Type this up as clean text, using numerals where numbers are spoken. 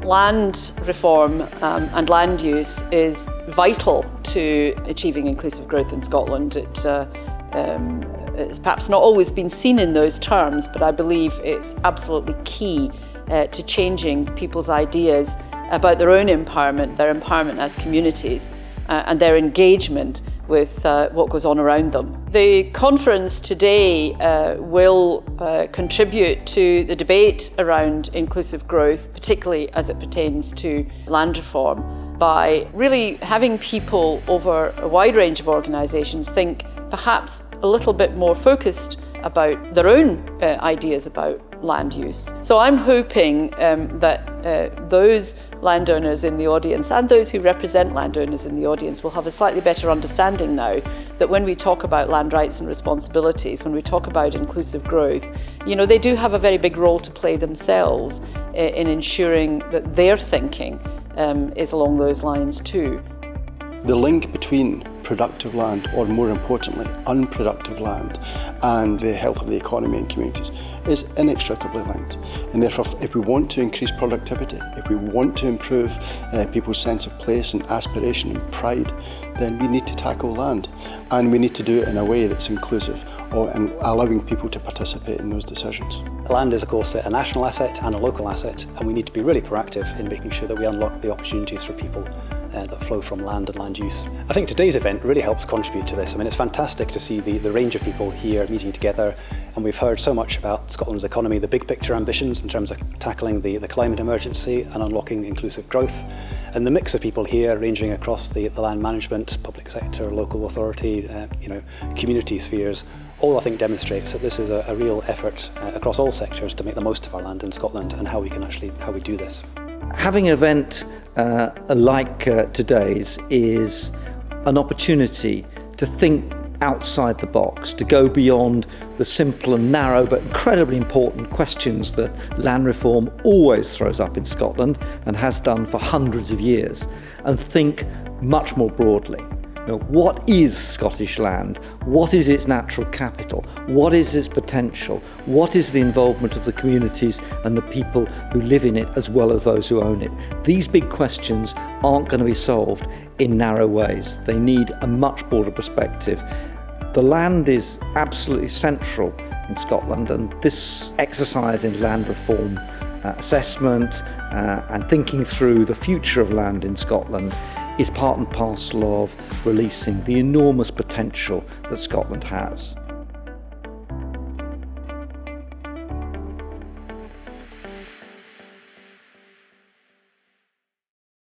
Land reform and land use is vital to achieving inclusive growth in Scotland. It's perhaps not always been seen in those terms, but I believe it's absolutely key to changing people's ideas about their own empowerment, their empowerment as communities, and their engagement with what goes on around them. The conference today will contribute to the debate around inclusive growth, particularly as it pertains to land reform, by really having people over a wide range of organisations think perhaps a little bit more focused about their own ideas about land use. So I'm hoping that those landowners in the audience and those who represent landowners in the audience will have a slightly better understanding now that when we talk about land rights and responsibilities, when we talk about inclusive growth, you know, they do have a very big role to play themselves in ensuring that their thinking is along those lines too. The link between productive land, or more importantly, unproductive land, and the health of the economy and communities is inextricably linked. And therefore, if we want to increase productivity, if we want to improve people's sense of place and aspiration and pride, then we need to tackle land. And we need to do it in a way that's inclusive and allowing people to participate in those decisions. Land is, of course, a national asset and a local asset, and we need to be really proactive in making sure that we unlock the opportunities for people that flow from land and land use. I think today's event really helps contribute to this. I mean, it's fantastic to see the range of people here meeting together, and we've heard so much about Scotland's economy, the big picture ambitions in terms of tackling the climate emergency and unlocking inclusive growth. And the mix of people here ranging across the land management, public sector, local authority, community spheres, all I think demonstrates that this is a real effort across all sectors to make the most of our land in Scotland and how we do this. Having an event like today's is an opportunity to think outside the box, to go beyond the simple and narrow but incredibly important questions that land reform always throws up in Scotland and has done for hundreds of years, and think much more broadly. What is Scottish land? What is its natural capital? What is its potential? What is the involvement of the communities and the people who live in it as well as those who own it? These big questions aren't going to be solved in narrow ways. They need a much broader perspective. The land is absolutely central in Scotland, and this exercise in land reform assessment and thinking through the future of land in Scotland is part and parcel of releasing the enormous potential that Scotland has.